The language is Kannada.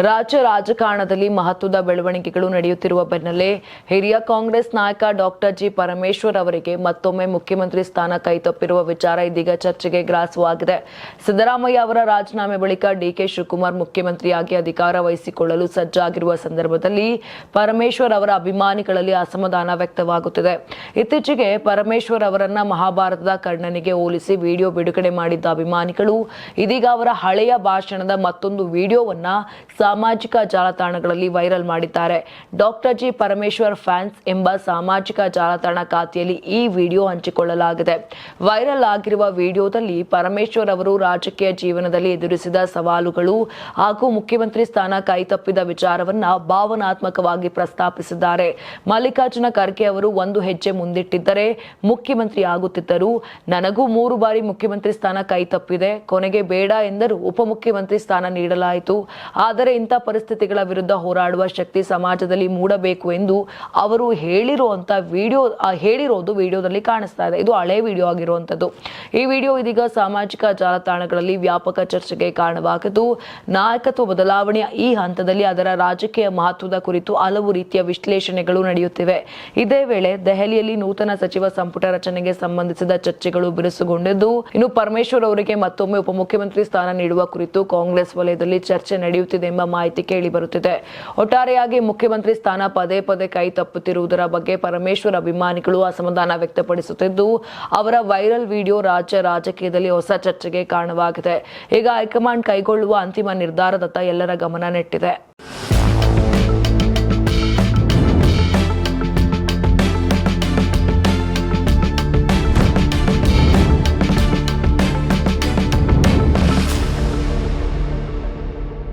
ರಾಜ್ಯ ರಾಜಕಾರಣದಲ್ಲಿ ಮಹತ್ವದ ಬೆಳವಣಿಗೆಗಳು ನಡೆಯುತ್ತಿರುವ ಬೆನ್ನಲ್ಲೇ ಹಿರಿಯ ಕಾಂಗ್ರೆಸ್ ನಾಯಕ ಡಾಕ್ಟರ್ ಜಿ ಪರಮೇಶ್ವರ್ ಅವರಿಗೆ ಮತ್ತೊಮ್ಮೆ ಮುಖ್ಯಮಂತ್ರಿ ಸ್ಥಾನ ಕೈತಪ್ಪಿರುವ ವಿಚಾರ ಇದೀಗ ಚರ್ಚೆಗೆ ಗ್ರಾಸವಾಗಿದೆ. ಸಿದ್ದರಾಮಯ್ಯ ಅವರ ರಾಜೀನಾಮೆ ಬಳಿಕ ಡಿಕೆ ಶಿವಕುಮಾರ್ ಮುಖ್ಯಮಂತ್ರಿಯಾಗಿ ಅಧಿಕಾರ ವಹಿಸಿಕೊಳ್ಳಲು ಸಜ್ಜಾಗಿರುವ ಸಂದರ್ಭದಲ್ಲಿ ಪರಮೇಶ್ವರ್ ಅವರ ಅಭಿಮಾನಿಗಳಲ್ಲಿ ಅಸಮಾಧಾನ ವ್ಯಕ್ತವಾಗುತ್ತಿದೆ. ಇತ್ತೀಚೆಗೆ ಪರಮೇಶ್ವರ್ ಅವರನ್ನ ಮಹಾಭಾರತದ ಕರ್ಣನಿಗೆ ಹೋಲಿಸಿ ವಿಡಿಯೋ ಬಿಡುಗಡೆ ಮಾಡಿದ್ದ ಅಭಿಮಾನಿಗಳು ಇದೀಗ ಅವರ ಹಳೆಯ ಭಾಷಣದ ಮತ್ತೊಂದು ವಿಡಿಯೋವನ್ನ ಸಾಮಾಜಿಕ ಜಾಲತಾಣಗಳಲ್ಲಿ ವೈರಲ್ ಮಾಡಿದ್ದಾರೆ. ಡಾಕ್ಟರ್ ಜಿ ಪರಮೇಶ್ವರ್ ಫ್ಯಾನ್ಸ್ ಎಂಬ ಸಾಮಾಜಿಕ ಜಾಲತಾಣ ಖಾತೆಯಲ್ಲಿ ಈ ವಿಡಿಯೋ ಹಂಚಿಕೊಳ್ಳಲಾಗಿದೆ. ವೈರಲ್ ಆಗಿರುವ ವಿಡಿಯೋದಲ್ಲಿ ಪರಮೇಶ್ವರ್ ಅವರು ರಾಜಕೀಯ ಜೀವನದಲ್ಲಿ ಎದುರಿಸಿದ ಸವಾಲುಗಳು ಹಾಗೂ ಮುಖ್ಯಮಂತ್ರಿ ಸ್ಥಾನ ಕೈತಪ್ಪಿದ ವಿಚಾರವನ್ನ ಭಾವನಾತ್ಮಕವಾಗಿ ಪ್ರಸ್ತಾಪಿಸಿದ್ದಾರೆ. ಮಲ್ಲಿಕಾರ್ಜುನ ಖರ್ಗೆ ಅವರು ಒಂದು ಹೆಜ್ಜೆ ಮುಂದಿಟ್ಟಿದ್ದರೆ ಮುಖ್ಯಮಂತ್ರಿ ಆಗುತ್ತಿದ್ದರು. ನನಗೂ 3 ಬಾರಿ ಮುಖ್ಯಮಂತ್ರಿ ಸ್ಥಾನ ಕೈತಪ್ಪಿದೆ. ಕೊನೆಗೆ ಬೇಡ ಎಂದರೂ ಉಪಮುಖ್ಯಮಂತ್ರಿ ಸ್ಥಾನ ನೀಡಲಾಯಿತು. ಆದರೆ ಇಂಥ ಪರಿಸ್ಥಿತಿಗಳ ವಿರುದ್ಧ ಹೋರಾಡುವ ಶಕ್ತಿ ಸಮಾಜದಲ್ಲಿ ಮೂಡಬೇಕು ಎಂದು ಅವರು ಹೇಳಿರೋದು ವಿಡಿಯೋದಲ್ಲಿ ಕಾಣಿಸ್ತಾ ಇದೆ. ಇದು ಹಳೆ ವಿಡಿಯೋ ಆಗಿರುವಂತದ್ದು. ಈ ವಿಡಿಯೋ ಇದೀಗ ಸಾಮಾಜಿಕ ಜಾಲತಾಣಗಳಲ್ಲಿ ವ್ಯಾಪಕ ಚರ್ಚೆಗೆ ಕಾರಣವಾಗಿದ್ದು, ನಾಯಕತ್ವ ಬದಲಾವಣೆಯ ಈ ಹಂತದಲ್ಲಿ ಅದರ ರಾಜಕೀಯ ಮಹತ್ವದ ಕುರಿತು ಹಲವು ರೀತಿಯ ವಿಶ್ಲೇಷಣೆಗಳು ನಡೆಯುತ್ತಿವೆ. ಇದೇ ವೇಳೆ ದೆಹಲಿಯಲ್ಲಿ ನೂತನ ಸಚಿವ ಸಂಪುಟ ರಚನೆಗೆ ಸಂಬಂಧಿಸಿದ ಚರ್ಚೆಗಳು ಬಿರುಸುಗೊಂಡಿದ್ದು, ಇನ್ನು ಪರಮೇಶ್ವರ್ ಅವರಿಗೆ ಮತ್ತೊಮ್ಮೆ ಉಪಮುಖ್ಯಮಂತ್ರಿ ಸ್ಥಾನ ನೀಡುವ ಕುರಿತು ಕಾಂಗ್ರೆಸ್ ವಲಯದಲ್ಲಿ ಚರ್ಚೆ ನಡೆಯುತ್ತಿದೆ ಎಂಬ ಮಾಹಿತಿ ಕೇಳಿ ಬರುತ್ತಿದೆ. ಒಟ್ಟಾರೆಯಾಗಿ ಮುಖ್ಯಮಂತ್ರಿ ಸ್ಥಾನ ಪದೇ ಪದೇ ಕೈ ತಪ್ಪುತ್ತಿರುವುದರ ಬಗ್ಗೆ ಪರಮೇಶ್ವರ್ ಅಭಿಮಾನಿಗಳು ಅಸಮಾಧಾನ ವ್ಯಕ್ತಪಡಿಸುತ್ತಿದ್ದು, ಅವರ ವೈರಲ್ ವಿಡಿಯೋ ರಾಜ್ಯ ರಾಜಕೀಯದಲ್ಲಿ ಹೊಸ ಚರ್ಚೆಗೆ ಕಾರಣವಾಗಿದೆ. ಈಗ ಹೈಕಮಾಂಡ್ ಕೈಗೊಳ್ಳುವ ಅಂತಿಮ ನಿರ್ಧಾರದತ್ತ ಎಲ್ಲರ ಗಮನ ನೆಟ್ಟಿದೆ.